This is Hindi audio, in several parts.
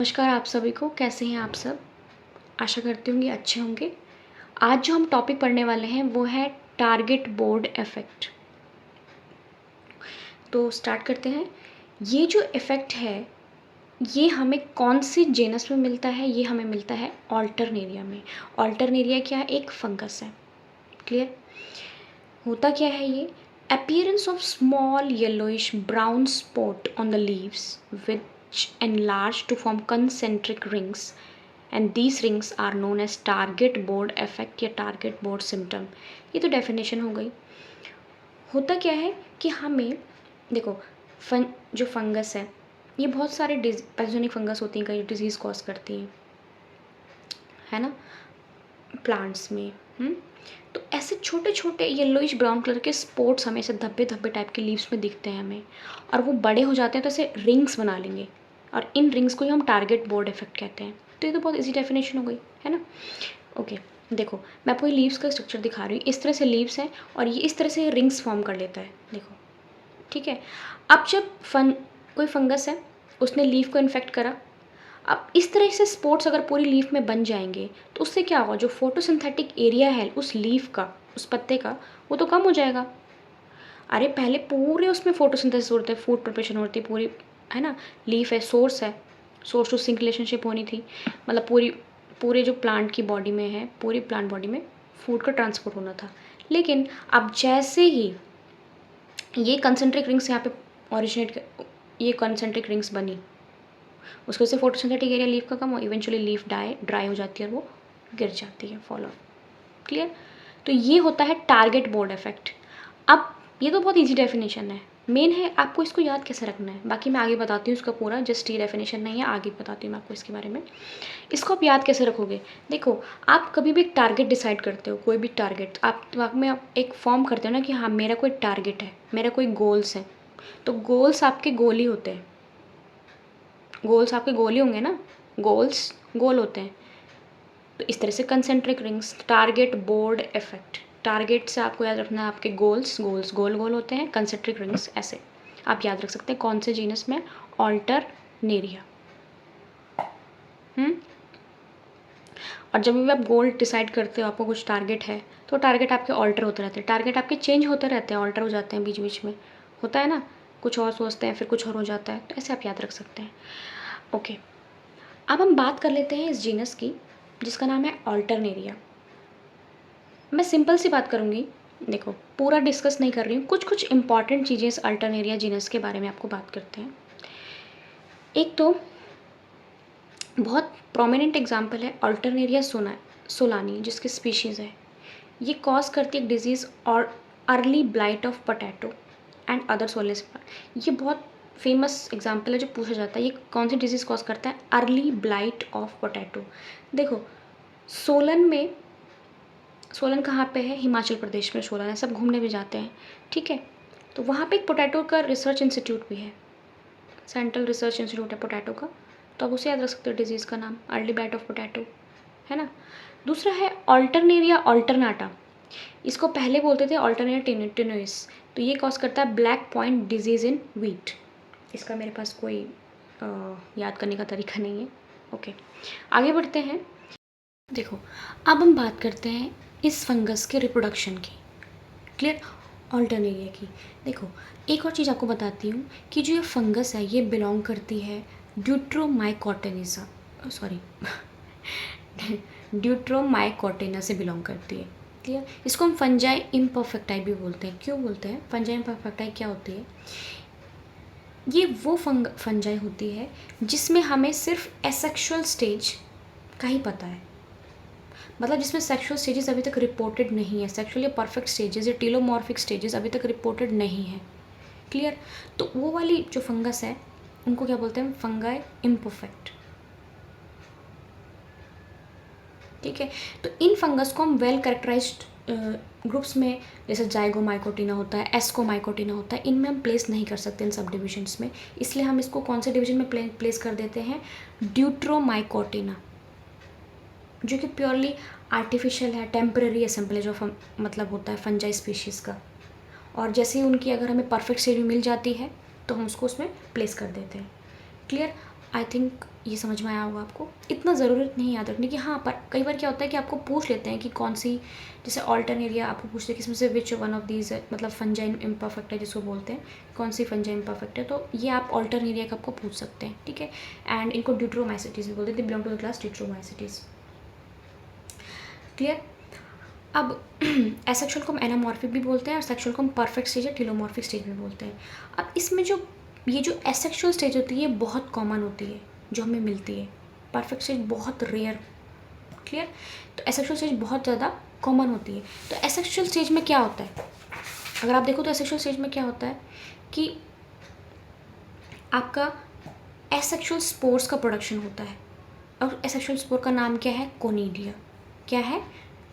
नमस्कार आप सभी को, कैसे हैं आप सब? आशा करती हूँ कि अच्छे होंगे। आज जो हम टॉपिक पढ़ने वाले हैं वो है टारगेट बोर्ड इफ़ेक्ट। तो स्टार्ट करते हैं। ये जो इफ़ेक्ट है, ये हमें कौन सी जेनस में मिलता है? ये हमें मिलता है ऑल्टरनेरिया में। ऑल्टरनेरिया क्या है? एक फंगस है। क्लियर? होता क्या है ये? Appearance of small yellowish brown spot on the leaves which enlarge to form concentric rings and these rings are known as target board effect या target board symptom। ये तो डेफिनेशन हो गई। होता क्या है कि हमें देखो, जो फंगस है ये बहुत सारे पैथोजेनिक फंगस होती हैं, कई डिजीज़ कॉज करती हैं, है ना, प्लांट्स में। तो ऐसे छोटे छोटे येलोइश ब्राउन कलर के स्पॉट्स हमें ऐसे धब्बे धब्बे टाइप के लीव्स में दिखते हैं हमें, और वो बड़े हो जाते हैं तो ऐसे रिंग्स बना लेंगे, और इन रिंग्स को ही हम टारगेट बोर्ड इफेक्ट कहते हैं। तो ये तो बहुत इजी डेफिनेशन हो गई, है ना। ओके, देखो मैं आपको लीव्स का स्ट्रक्चर दिखा रही हूँ। इस तरह से लीव्स हैं और ये इस तरह से रिंग्स फॉर्म कर लेता है, देखो, ठीक है। अब जब कोई फंगस है, उसने लीफ को इन्फेक्ट करा, अब इस तरह से स्पॉट्स अगर पूरी लीफ में बन जाएंगे तो उससे क्या होगा? जो फोटोसिंथेटिक एरिया है उस लीफ का, उस पत्ते का, वो तो कम हो जाएगा। अरे पहले पूरे उसमें फोटोसिंथेसिस होता है, फूड प्रिपरेशन होती है पूरी, है ना। लीफ है, सोर्स टू सिंक रिलेशनशिप होनी थी, मतलब पूरे जो प्लांट की बॉडी में है, पूरी प्लांट बॉडी में फूड का ट्रांसपोर्ट होना था। लेकिन अब जैसे ही ये कंसेंट्रिक रिंग्स यहाँ पे ये कंसेंट्रिक रिंग्स बनी, उसकी वजह से फोटोसिंथेटिक एरिया लीफ का कम हो, इवेंचुअली लीफ ड्राई हो जाती है और वो गिर जाती है, फॉल ऑफ। क्लियर? तो ये होता है टारगेट बोर्ड इफेक्ट। अब ये तो बहुत इजी डेफिनेशन है, मेन है आपको इसको याद कैसे रखना है। बाकी मैं आगे बताती हूँ इसका पूरा, जस्ट ये डेफिनेशन नहीं है, आगे बताती हूँ मैं आपको इसके बारे में। इसको आप याद कैसे रखोगे? देखो, आप कभी भी एक टारगेट डिसाइड करते हो, कोई भी टारगेट आप दिमाग में आप एक फॉर्म करते हो ना कि हाँ मेरा कोई टारगेट है, मेरा कोई गोल्स है, तो गोल्स आपके गोल ही होते हैं। गोल्स आपके गोल ही होंगे ना, गोल्स गोल होते हैं। तो इस तरह से concentric rings, target board effect. Target से आपको याद रखना है आपके गोल्स गोल गोल होते हैं, कंसेंट्रिक रिंग्स ऐसे आप याद रख सकते हैं। कौन से जीनस में? ऑल्टरनेरिया। और जब भी आप गोल डिसाइड करते हो, आपको कुछ टारगेट है, तो टारगेट आपके ऑल्टर होते रहते हैं, टारगेट आपके चेंज होते रहते हैं, ऑल्टर हो जाते हैं बीच बीच में, होता है ना, कुछ और सोचते हैं फिर कुछ और हो जाता है, तो ऐसे आप याद रख सकते हैं। ओके, अब हम बात कर लेते हैं इस जीनस की जिसका नाम है ऑल्टरनेरिया। मैं सिंपल सी बात करूँगी, देखो पूरा डिस्कस नहीं कर रही हूँ, कुछ कुछ इंपॉर्टेंट चीज़ें इस अल्टरनेरिया जीनस के बारे में आपको बात करते हैं। एक तो बहुत प्रोमिनेंट एग्जांपल है अल्टरनेरिया सोलानी, जिसकी स्पीशीज़ है। ये कॉज करती है एक डिजीज़ और early blight of potato and other solace. ये बहुत फेमस एग्जांपल है जो पूछा जाता है, ये कौन सी डिजीज़ कॉज करता है? Early blight of potato. देखो, सोलन कहाँ पे है? हिमाचल प्रदेश में सोलन है, सब घूमने भी जाते हैं, ठीक है। तो वहाँ पे एक पोटैटो का रिसर्च इंस्टीट्यूट भी है, सेंट्रल रिसर्च इंस्टीट्यूट है पोटैटो का, तो आप उसे याद रख सकते हो डिजीज़ का नाम, अर्ली ब्लाइट ऑफ पोटैटो, है ना। दूसरा है ऑल्टरनेरिया ऑल्टरनाटा, इसको पहले बोलते थे ऑल्टरनेरिया टेनुइस, तो ये कॉज करता है black point disease in wheat. इसका मेरे पास कोई याद करने का तरीका नहीं है। ओके, आगे बढ़ते हैं। देखो, अब हम बात करते हैं इस फंगस के रिप्रोडक्शन की। क्लियर? ऑल्टरनेरिया की। देखो, एक और चीज़ आपको बताती हूँ कि जो ये फंगस है ये बिलोंग करती है ड्यूट्रोमाइकोटिनिसा, सॉरी ड्यूट्रोमाइकोटिना से बिलोंग करती है। क्लियर? इसको हम फंजाई इम्परफेक्टाई भी बोलते हैं। क्यों बोलते हैं? फंजाई इम्परफेक्टाई क्या होती है? ये वो फंजाई होती है जिसमें हमें सिर्फ एसेक्सुअल स्टेज का ही पता है, मतलब जिसमें सेक्सुअल स्टेजेस अभी तक रिपोर्टेड नहीं है, सेक्सुअली परफेक्ट स्टेजेस या टीलोमॉर्फिक स्टेजेस अभी तक रिपोर्टेड नहीं है। क्लियर? तो वो वाली जो फंगस है उनको क्या बोलते हैं? Fungi imperfect. ठीक है, तो इन फंगस को हम वेल कैरेक्टराइज्ड ग्रुप्स में, जैसे जाइगोमाइकोटिना होता है, एस्कोमाइकोटिना होता है, इनमें हम प्लेस नहीं कर सकते इन सब डिविजन्स में, इसलिए हम इसको कौन से डिवीजन में प्लेस कर देते हैं? ड्यूट्रोमाइकोटिना, जो कि प्योरली आर्टिफिशियल है, टेम्पररी असेंबलेज ऑफ मतलब होता है फंजाई स्पीशीज़ का। और जैसे ही उनकी अगर हमें परफेक्ट स्टेज मिल जाती है तो हम उसको उसमें प्लेस कर देते हैं। क्लियर? आई थिंक ये समझ में आया होगा आपको। इतना ज़रूरत नहीं याद रखने की। हाँ, पर कई बार क्या होता है कि आपको पूछ लेते हैं कि कौन सी, जैसे ऑल्टरनेरिया आपको पूछते हैं कि इसमें से विच वन ऑफ दीज है, मतलब फंजाई इम्परफेक्ट है जिसको बोलते हैं, कौन सी फंजाई इम्परफेक्ट है, तो ये आप ऑल्टरनेरिया का आपको पूछ सकते हैं, ठीक है। एंड इनको ड्यूट्रोमाइसिटीज भी बोलते हैं, they belong to the class deuteromycetes. Clear. अब एसेक्सुअल को हम एनामॉर्फिक भी बोलते हैं और सेक्सुअल को हम परफेक्ट स्टेज या टेलोमॉर्फिक स्टेज भी बोलते हैं। अब इसमें जो ये जो एसेक्सुअल स्टेज होती है ये बहुत कॉमन होती है जो हमें मिलती है, परफेक्ट स्टेज बहुत रेयर। क्लियर। तो एसेक्सुअल स्टेज बहुत ज़्यादा कॉमन होती है। तो एसेक्सुअल स्टेज में क्या होता है, अगर आप देखो तो एसेक्सुअल स्टेज में क्या होता है कि आपका एसेक्सुअल स्पोर्स का प्रोडक्शन होता है, और एसेक्सुअल स्पोर का नाम क्या है, कोनिडिया। क्या है,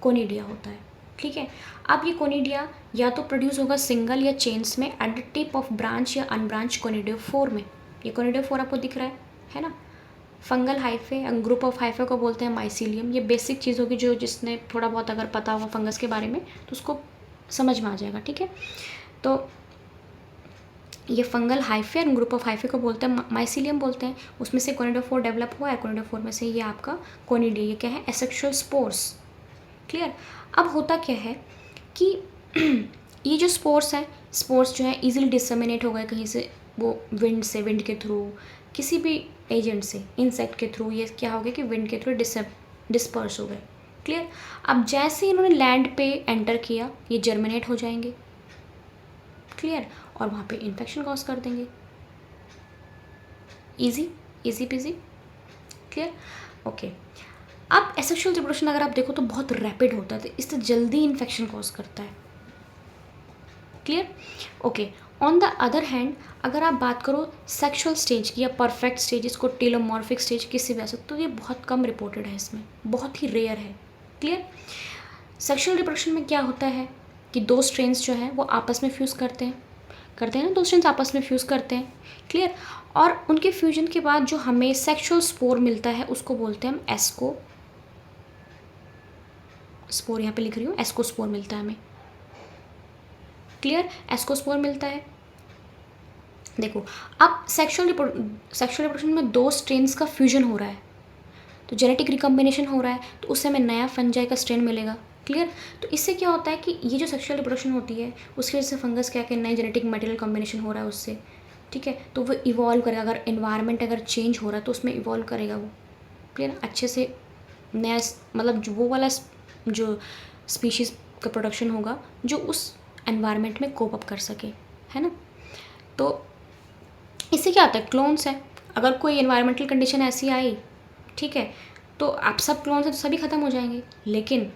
कोनिडिया होता है, ठीक है। अब ये कोनिडिया या तो प्रोड्यूस होगा सिंगल या चेन्स में at the tip of branch या अनब्रांच कोनिडियोफोर में। ये कोनिडियोफोर आपको दिख रहा है ना। Fungal hyphae, group of hyphae को बोलते हैं माइसीलियम। ये बेसिक चीज़ होगी जो जिसने थोड़ा बहुत अगर पता होगा फंगस के बारे में तो उसको समझ में आ जाएगा, ठीक है। तो ये फंगल हाइफे और ग्रुप ऑफ हाइफे को बोलते हैं माइसीलियम बोलते हैं। उसमें से कोनिडियोफोर डेवलप हुआ है, कोनिडियोफोर में से ये आपका कोनिडिया, ये क्या है, एसेक्सुअल स्पोर्स। क्लियर। अब होता क्या है कि ये जो स्पोर्स है, स्पोर्स जो है इजीली डिसमिनेट हो गए कहीं से, वो विंड से, विंड के थ्रू, किसी भी एजेंट से, इंसेक्ट के थ्रू, ये क्या हो गया कि विंड के थ्रू डिस्पर्स हो गए। क्लियर। अब जैसे ही इन्होंने लैंड पे एंटर किया ये जर्मिनेट हो जाएंगे। क्लियर। और वहाँ पे इन्फेक्शन कॉज कर देंगे। Easy, easy PG. Clear. Okay. अब एसेक्सुअल रिप्रोडक्शन अगर आप देखो तो बहुत रैपिड होता है, तो इससे जल्दी इन्फेक्शन कॉज करता है। Clear. Okay. On the other hand अगर आप बात करो सेक्सुअल स्टेज की या परफेक्ट स्टेज, इसको टेलोमॉर्फिक स्टेज किसी वजह से, तो ये बहुत कम रिपोर्टेड है, इसमें बहुत ही रेयर है। क्लियर। सेक्सुअल रिप्रोडक्शन में क्या होता है कि दो स्ट्रेन्स जो है वो आपस में फ्यूज़ करते हैं ना, दो स्ट्रेन्स आपस में फ्यूज़ करते हैं। क्लियर। और उनके फ्यूजन के बाद जो हमें सेक्सुअल स्पोर मिलता है उसको बोलते हैं हम एस्को स्पोर, यहाँ पे लिख रही हूँ, एस्कोस्पोर मिलता है हमें। क्लियर। एस्कोस्पोर मिलता है। देखो अब सेक्सुअल रिप्रोडक्शन में दो स्ट्रेन्स का फ्यूजन हो रहा है, तो जेनेटिक रिकम्बिनेशन हो रहा है, तो उससे हमें नया फंजाई का स्ट्रेन मिलेगा। क्लियर। तो इससे क्या होता है कि ये जो सेक्सुअल रिप्रोडक्शन होती है उसकी वजह से फंगस क्या क्या नए जेनेटिक मटेरियल कॉम्बिनेशन हो रहा है उससे, ठीक है, तो वो इवॉल्व करेगा। अगर इन्वायरमेंट अगर चेंज हो रहा है तो उसमें इवॉल्व करेगा वो। क्लियर। अच्छे से नया, मतलब जो वो वाला जो स्पीशीज़ का प्रोडक्शन होगा जो उस एनवायरनमेंट में कोप अप कर सके, है ना। तो इससे क्या आता है, क्लोन्स है। अगर कोई एनवायरमेंटल कंडीशन ऐसी आई, ठीक है, तो आप सब क्लोन्स हैं तो सभी ख़त्म हो जाएंगे। लेकिन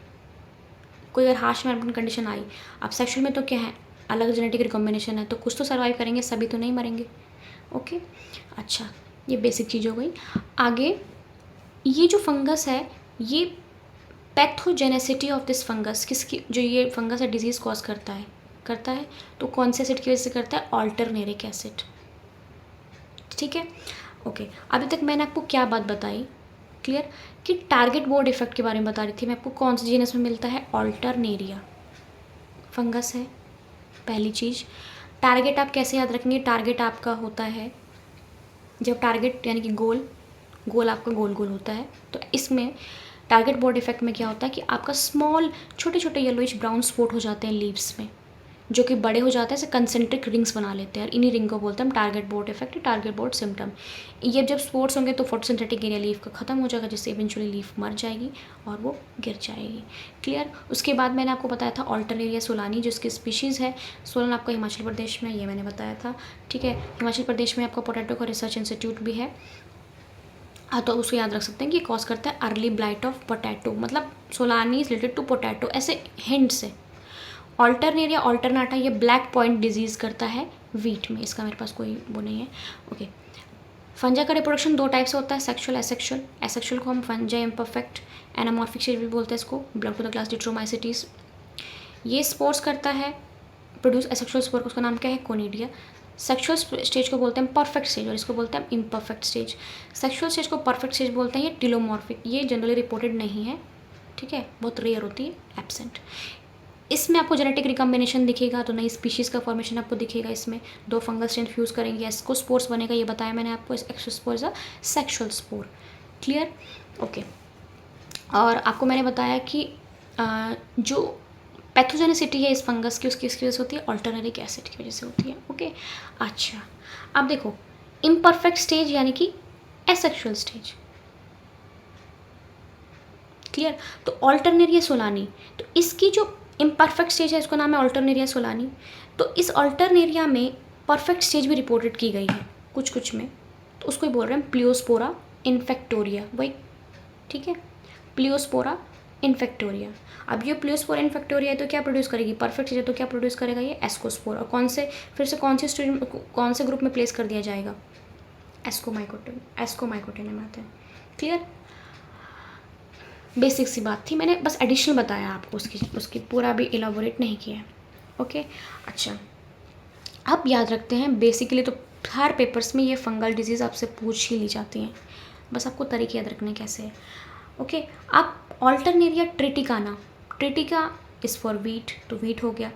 कोई अगर हार्श एनवायरमेंटल कंडीशन आई, अब सेक्सुअल में तो क्या है, अलग जेनेटिक रिकॉम्बिनेशन है, तो कुछ तो सर्वाइव करेंगे, सभी तो नहीं मरेंगे। ओके। अच्छा, ये बेसिक चीज़ हो गई। आगे ये जो फंगस है, ये पैथोजेनेसिटी ऑफ दिस फंगस, किसकी, जो ये फंगस है डिजीज़ कॉज करता है तो कौन से एसिड की वजह से करता है, ऑल्टरनेरिक एसिड। ठीक है। ओके। अभी तक मैंने आपको क्या बात बताई, क्लियर, कि टारगेट बोर्ड इफेक्ट के बारे में बता रही थी मैं आपको। कौन से जीनस में मिलता है, ऑल्टरनेरिया फंगस है पहली चीज़। टारगेट आप कैसे याद रखेंगे, टारगेट आपका होता है जब टारगेट यानी कि गोल आपका गोल गोल होता है, तो इसमें टारगेट बोर्ड इफेक्ट में क्या होता है कि आपका स्मॉल छोटे छोटे येलोइश ब्राउन स्पॉट हो जाते हैं लीव्स में, जो कि बड़े हो जाते हैं, ऐसे कंसेंट्रिक रिंग्स बना लेते हैं, और इन्हीं रिंग को बोलते हैं हम target board effect, target board symptom. ये जब स्पोर्ट्स होंगे तो फोटोसिंथेटिक एरिया लीफ का खत्म हो जाएगा, जिससे इवेंचुअली लीफ मर जाएगी और वो गिर जाएगी। क्लियर। उसके बाद मैंने आपको बताया था ऑल्टरनेरिया सोलानी, जिसकी स्पीशीज़ है। सोलन आपका हिमाचल प्रदेश में, ये मैंने बताया था, ठीक है। हिमाचल प्रदेश में आपका पोटैटो का रिसर्च इंस्टीट्यूट भी है। हाँ, तो उसको याद रख सकते हैं कि कॉज करता है अर्ली ब्लाइट ऑफ पोटैटो, मतलब solani is related to potato, ऐसे हिंट्स है। ऑल्टरनेरिया ऑल्टरनाटा ये ब्लैक पॉइंट डिजीज़ करता है वीट में, इसका मेरे पास कोई वो नहीं है। ओके। फंजा का रिप्रोडक्शन दो टाइप से होता है, सेक्सुअल एसेक्सुअल। एसेक्सुअल को हम फंजा इम्परफेक्ट एनामॉर्फिक स्टेज भी बोलते हैं इसको, बिलोंग टू द क्लास डिट्रोमाइसिटीज। ये स्पोर्स करता है प्रोड्यूस एसेक्सुअल स्पोर, उसका नाम क्या है, कोनिडिया। सेक्सुअल स्टेज को बोलते हैं परफेक्ट स्टेज और इसको बोलते हैं इम्परफेक्ट स्टेज। सेक्सुअल स्टेज को परफेक्ट स्टेज बोलते हैं, ये टेलोमॉर्फिक, ये जनरली रिपोर्टेड नहीं है, ठीक है, बहुत रेयर होती है, एब्सेंट। इसमें आपको जेनेटिक रिकॉम्बिनेशन दिखेगा, तो नई स्पीशीज़ का फॉर्मेशन आपको दिखेगा। इसमें 2 फंगल स्ट्रेन फ्यूज़ करेंगे, एस्कोस्पोर्स बनेगा, ये बताया मैंने आपको। Exospore is a sexual spore. Clear? Okay. और आपको मैंने बताया कि जो पैथोजेनिसिटी है इस फंगस की, उसकी वजह से होती है, अल्टरनेरिक एसिड की वजह से होती है। ओके। अच्छा, अब देखो इम्परफेक्ट स्टेज यानी कि एसेक्सुअल स्टेज। क्लियर? तो अल्टरनेरिया सोलानी, तो इसकी जो इम्परफेक्ट स्टेज है इसका नाम है अल्टरनेरिया सोलानी। तो इस अल्टरनेरिया में परफेक्ट स्टेज भी रिपोर्टेड की गई है कुछ में, तो उसको ही बोल रहे हैं प्लियोस्पोरा इन्फेक्टोरिया। वही, ठीक है, प्लियोस्पोरा इन्फेक्टोरिया। अब ये प्लियोस्पोरा इन्फेक्टोरिया है तो क्या प्रोड्यूस करेगी? परफेक्ट स्टेज है तो क्या प्रोड्यूस करेगा? ये एस्कोस्पोर। और कौन से स्टेज, कौन से ग्रुप में प्लेस कर दिया जाएगा? एस्कोमाइकोटिन में आते हैं। क्लियर? बेसिक सी बात थी, मैंने बस एडिशनल बताया आपको, उसकी पूरा भी इलाबोरेट नहीं किया। ओके। अच्छा, अब याद रखते हैं बेसिकली तो हर पेपर्स में ये फंगल डिजीज़ आपसे पूछ ही ली जाती हैं, बस आपको तरीके याद रखने कैसे है। ओके। अब अल्टरनेरिया ट्रिटिकाना, ट्रिटिका इज़ फॉर वीट, तो वीट हो गया।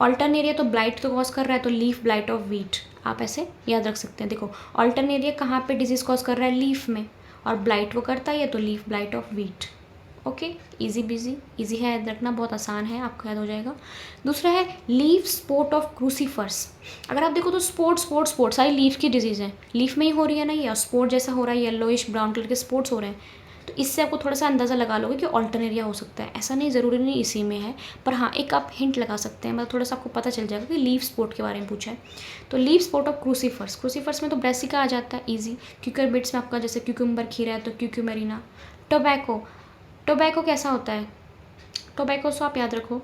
अल्टरनेरिया तो ब्लाइट तो कॉज कर रहा है, तो लीफ ब्लाइट ऑफ वीट, आप ऐसे याद रख सकते हैं। देखो अल्टरनेरिया कहाँ पे डिजीज़ कॉज कर रहा है? लीफ में, और ब्लाइट वो करता है, तो leaf blight of wheat. Okay, easy busy, easy है याद रखना, बहुत आसान है, आपको याद हो जाएगा। दूसरा है लीफ स्पॉट ऑफ क्रूसीफर्स। अगर आप देखो तो स्पॉट सारी लीफ की डिजीज़ है, लीफ में ही हो रही है ना, ये स्पॉट जैसा हो रहा है, येलोइश ब्राउन कलर के स्पॉट्स हो रहे हैं, तो इससे आपको थोड़ा सा अंदाज़ा लगा लोगे कि अल्टरनेरिया हो सकता है। ऐसा नहीं, ज़रूरी नहीं इसी में है, पर हाँ एक आप हिंट लगा सकते हैं, मतलब थोड़ा सा आपको पता चल जाएगा कि लीफ स्पॉट के बारे में पूछा है। तो leaf spot of crucifers, crucifers में तो ब्रेसिका आ जाता है ईजी। क्यूकरबिट्स में आपका जैसे क्यूकम्बर खीरा है तो क्यूक्यूमेरिना। टोबैको, टोबैको कैसा होता है? टोबैको सो आप याद रखो,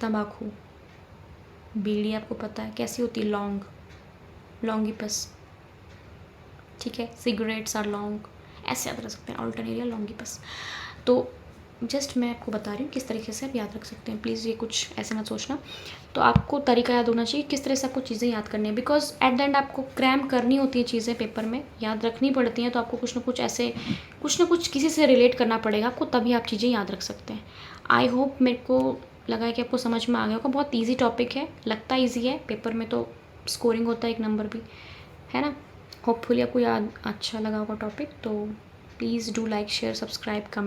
तंबाकू। बीड़ी आपको पता है कैसी होती है? लौंग, लॉन्गिपस, ठीक है। सिगरेट्स आर लॉन्ग, ऐसे याद रख सकते हैं, अल्टरनेरिया लॉन्गिपस। तो जस्ट मैं आपको बता रही हूँ किस तरीके से आप याद रख सकते हैं, प्लीज़ ये कुछ ऐसे मत सोचना। तो आपको तरीका याद होना चाहिए किस तरह से आपको चीज़ें याद करनी है, बिकॉज एट द एंड आपको क्रैम करनी होती है चीज़ें, पेपर में याद रखनी पड़ती हैं, तो आपको कुछ ना कुछ किसी से रिलेट करना पड़ेगा आपको, तभी आप चीज़ें याद रख सकते हैं। आई होप, मेरे को लगा है कि आपको समझ में आ गया होगा। बहुत ईजी टॉपिक है, लगता ईजी है, पेपर में तो स्कोरिंग होता है 1 नंबर भी, है ना। होपफुली आपको याद अच्छा लगा होगा टॉपिक। तो please do like, share, subscribe, comment.